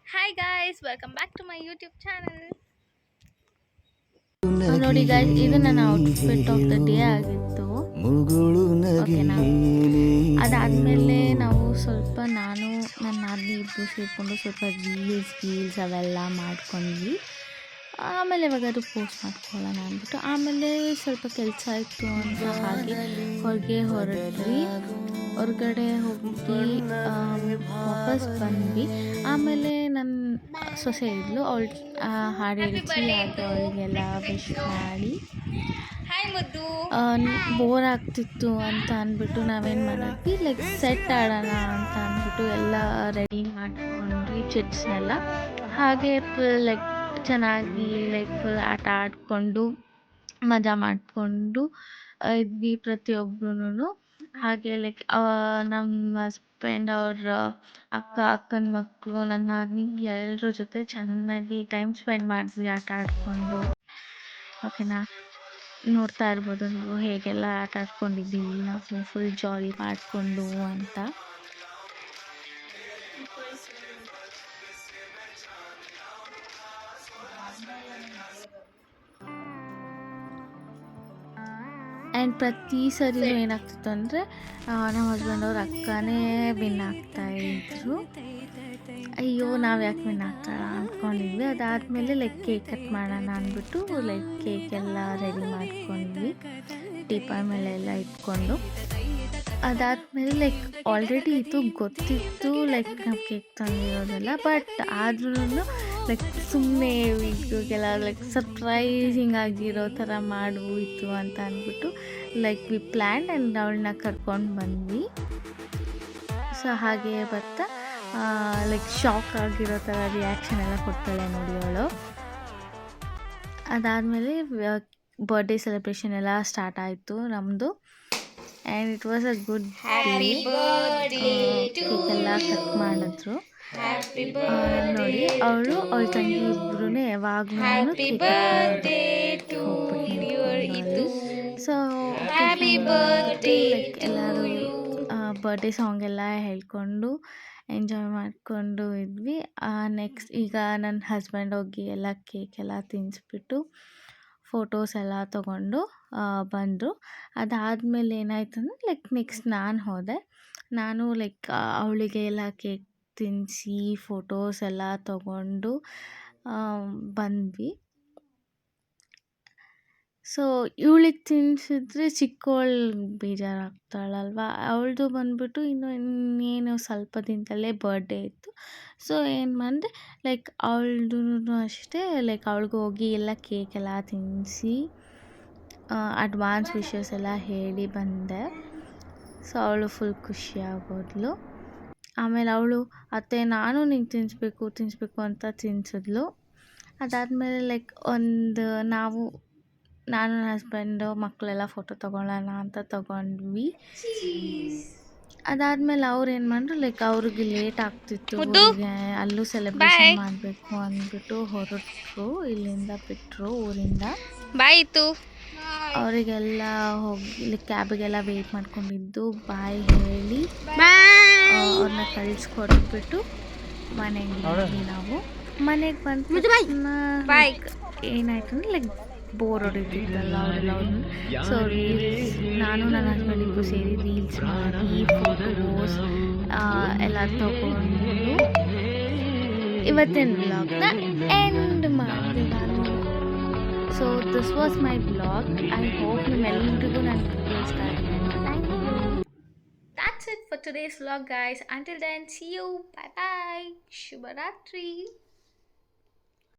Hi guys, welcome back to my YouTube channel. ನೋಡಿ guys, ಇದು ನನ್ನ ಔಟ್ಫಿಟ್ ಆಫ್ ದ ಡೇ ಆಗಿತ್ತು. ಓಕೆನಾ, ಅದಾದಮೇಲೆ ನಾವು ಸ್ವಲ್ಪ ನಾನು ನನ್ನ ನಾದಿನಿ ಇಬ್ಬರು ಸೇರಿಕೊಂಡು ಸ್ವಲ್ಪ ರೀಲ್ಸ್ ಅವೆಲ್ಲ ಮಾಡ್ಕೊಂಡ್ವಿ. ಆಮೇಲೆ ಇವಾಗಾದ್ರು ಪೋಸ್ಟ್ ಮಾಡ್ಕೊಳ್ಳೋಣ ಅಂದ್ಬಿಟ್ಟು ಆಮೇಲೆ ಸ್ವಲ್ಪ ಕೆಲಸ ಇತ್ತು ಅಂತ ಹಾಗೆ ಹೊರಟ್ವಿ. ಹೊರಗಡೆ ಹೋಗಿ ವಾಪಸ್ ಬಂದ್ವಿ. ಆಮೇಲೆ ನನ್ನ ಸೊಸೆ ಇದ್ಲು, ಅವಳು ಹಾಡು ಹೇಳಿಸಿ ಹಾಗೆ ಅವಳಿಗೆಲ್ಲ ವಿಶ್ ಮಾಡಿ ಬೋರ್ ಆಗ್ತಿತ್ತು ಅಂತ ಅಂದ್ಬಿಟ್ಟು ನಾವೇನು ಮಾಡಿದ್ವಿ, ಲೈಕ್ ಸೆಟ್ ಆಡೋಣ ಅಂತ ಅಂದ್ಬಿಟ್ಟು ಎಲ್ಲ ರೆಡಿ ಮಾಡ್ಕೊಂಡ್ವಿ ಚಿಟ್ಸ್ನೆಲ್ಲ. ಹಾಗೆ ಲೈಕ್ ಚೆನ್ನಾಗಿ ಲೈಕ್ ಫುಲ್ ಆಟ ಆಡಿಕೊಂಡು ಮಜಾ ಮಾಡಿಕೊಂಡು ಇದ್ವಿ ಪ್ರತಿಯೊಬ್ಬರೂ. ಹಾಗೆ ಲೈಕ್ ನಮ್ಮ ಹಸ್ಬೆಂಡ್ ಅವ್ರ ಅಕ್ಕನ ಮಕ್ಕಳು ನನ್ನ ಎಲ್ಲರ ಜೊತೆ ಚೆನ್ನಾಗಿ ಟೈಮ್ ಸ್ಪೆಂಡ್ ಮಾಡಿದ್ವಿ ಆಟ ಆಡಿಕೊಂಡು. ಓಕೆನಾ, ನೋಡ್ತಾ ಇರ್ಬೋದು ನೀವು ಹೇಗೆಲ್ಲ ಆಟ ಆಡ್ಕೊಂಡಿದ್ದೀವಿ ನಾವು ಫುಲ್ ಜಾಲಿ ಮಾಡಿಕೊಂಡು ಅಂತ. ಆ್ಯಂಡ್ ಪ್ರತಿ ಸರಿನೂ ಏನಾಗ್ತಿತ್ತು ಅಂದರೆ ನಮ್ಮ ಹಸ್ಬೆಂಡ್ ಅವ್ರ ಅಕ್ಕನೇ ವಿನ್ ಆಗ್ತಾಯಿದ್ರು. ಅಯ್ಯೋ ನಾವು ಯಾಕೆ ವಿನ್ ಆಗ್ತಾರ ಅಂದ್ಕೊಂಡಿದ್ವಿ. ಅದಾದಮೇಲೆ ಲೈಕ್ ಕೇಕ್ ಕಟ್ ಮಾಡೋಣ ಅಂದ್ಬಿಟ್ಟು ಲೈಕ್ ಕೇಕೆಲ್ಲ ರೆಡಿ ಮಾಡ್ಕೊಂಡ್ವಿ ಟೀಪಾಯ್ ಮೇಲೆ ಎಲ್ಲ ಇಟ್ಕೊಂಡು. ಅದಾದಮೇಲೆ ಲೈಕ್ ಆಲ್ರೆಡಿ ಇದು ಗೊತ್ತಿತ್ತು ಲೈಕ್ ನಾವು ಕೇಕ್ ತಂದಿರೋದೆಲ್ಲ, ಬಟ್ ಆದ್ರೂ ಲೈಕ್ ಸುಮ್ಮನೆ ವೀಡಿಯೋಗೆಲ್ಲ ಲೈಕ್ ಸರ್ಪ್ರೈಸಿಂಗ್ ಆಗಿರೋ ಥರ ಇತ್ತು ಅಂತ ಅಂದ್ಬಿಟ್ಟು ಲೈಕ್ ವಿ ಪ್ಲ್ಯಾನ್ ಆ್ಯಂಡ್ ಅವಳನ್ನ ಕರ್ಕೊಂಡು ಬಂದ್ವಿ. ಸೊ ಹಾಗೆ ಬರ್ತಾ ಲೈಕ್ ಶಾಕ್ ಆಗಿರೋ ಥರ ರಿಯಾಕ್ಷನ್ ಎಲ್ಲ ಕೊಡ್ತಾಳೆ ನೋಡಿ ಅವಳು. ಅದಾದಮೇಲೆ ಬರ್ಡೇ ಸೆಲೆಬ್ರೇಷನ್ ಎಲ್ಲ ಸ್ಟಾರ್ಟ್ ಆಯಿತು ನಮ್ಮದು. And it was a good ಕೇಕೆಲ್ಲ ಕಟ್ ಮಾಡಿದ್ರು ನೋಡಿ. ಅವಳ ತಂಗಿ ಇಬ್ಬರೂ ಯಾವಾಗಲೂ ಸೊ ಲೈಕ್ ಎಲ್ಲರೂ ಬರ್ಡೇ ಸಾಂಗ್ ಎಲ್ಲ ಹೇಳ್ಕೊಂಡು ಎಂಜಾಯ್ ಮಾಡಿಕೊಂಡು ಇದ್ವಿ. ನೆಕ್ಸ್ಟ್ ಈಗ ನನ್ನ ಹಸ್ಬೆಂಡ್ ಹೋಗಿ ಎಲ್ಲ ಕೇಕೆಲ್ಲ ತಿನ್ನಿಸ್ಬಿಟ್ಟು ಫೋಟೋಸ್ ಎಲ್ಲ ತೊಗೊಂಡು ಬಂದರು. ಅದಾದಮೇಲೆ ಏನಾಯ್ತು ಅಂದರೆ ಲೈಕ್ ನೆಕ್ಸ್ಟ್ ನಾನು ಹೋದೆ. ನಾನು ಲೈಕ್ ಅವಳಿಗೆ ಎಲ್ಲ ಕೇಕ್ ತಿನ್ನಿಸಿ ಫೋಟೋಸ್ ಎಲ್ಲ ತೊಗೊಂಡು ಬಂದ್ವಿ. ಸೊ ಇವಳಿಗೆ ತಿನ್ನಿಸಿದ್ರೆ ಚಿಕ್ಕವಳು ಬೇಜಾರಾಗ್ತಾಳಲ್ವ, ಅವಳದು ಬಂದ್ಬಿಟ್ಟು ಇನ್ನೇನು ಸ್ವಲ್ಪ ದಿನದಲ್ಲೇ ಬರ್ಡೇ ಇತ್ತು. ಸೊ ಏನು ಮಾಡಿದೆ ಲೈಕ್ ಅವಳದು ಅಷ್ಟೇ ಲೈಕ್ ಅವಳಿಗೆ ಹೋಗಿ ಎಲ್ಲ ಕೇಕೆಲ್ಲ ತಿನ್ನಿಸಿ ಅಡ್ವಾನ್ಸ್ ವಿಶಸ್ ಎಲ್ಲ ಹೇಳಿ ಬಂದೆ. ಸೊ ಅವಳು ಫುಲ್ ಖುಷಿಯಾಗೋದ್ಲು. ಆಮೇಲೆ ಅವಳು ಅತ್ತೆ ನಾನು ನಿಂಗೆ ತಿನ್ನಿಸ್ಬೇಕು ಅಂತ ತಿನ್ನಿಸಿದ್ಲು. ಅದಾದಮೇಲೆ ಲೈಕ್ ನಾನು ನನ್ನ ಹಸ್ಬೆಂಡು ಮಕ್ಕಳೆಲ್ಲ ಫೋಟೋ ತೊಗೊಳ್ಳೋಣ ಅಂತ ತೊಗೊಂಡ್ವಿ. ಅದಾದಮೇಲೆ ಅವ್ರು ಏನು ಮಾಡಿದ್ರು ಲೈಕ್ ಅವ್ರಿಗೆ ಲೇಟ್ ಆಗ್ತಿತ್ತು, ಊರಿಗೆ ಅಲ್ಲೂ ಸೆಲೆಬ್ರೇಷನ್ ಮಾಡಬೇಕು ಅಂದ್ಬಿಟ್ಟು ಹೊರಟರು. ಇಲ್ಲಿಂದ ಬಿಟ್ಟರು ಊರಿಂದ. ಬಾಯಿತು ಅವರಿಗೆಲ್ಲ ಹೋಗಿ ಕ್ಯಾಬಿಗೆಲ್ಲ ವೆಯ್ಟ್ ಮಾಡ್ಕೊಂಡಿದ್ದು ಬಾಯ್ ಹೇಳಿ ಅವ್ರನ್ನ ಕಳಿಸ್ಕೊಟ್ಬಿಟ್ಟು ಮನೆಗೆ ಬಂದ್ವಿ. ನಾವು ಮನೆಗೆ ಬಂದ ಏನಾಯ್ತು ಅಂದರೆ ಲೈಕ್ ಬೋರ್ ಹೊಡಿತಿದ್ದಲ್ಲ ಅವರೆಲ್ಲ ಸೊ ರೀಲ್ಸ್ ನಾನು ನನ್ನ ಹಸ್ಬೆಂಡ್ ಇಬ್ಬರು ಸೇರಿ ರೀಲ್ಸ್ ಮಾಡಿ ಫೋಟೋಸ್ ಎಲ್ಲ ತಗೊಂಡು ಇವತ್ತಿನ ವ್ಲಾಗ್ನ ಎಂಡ್ ಮಾಡಿದೆ ನಾನು. So this was my vlog. I hope ನಿಮ್ಮೆಲ್ಲರಿಗೂ ನನ್ನ ವಿಡಿಯೋ ಇಷ್ಟ ಆಗಿದೆ. Thank you. That's it for today's vlog guys. Until then, see you. Bye bye. Shubharatri.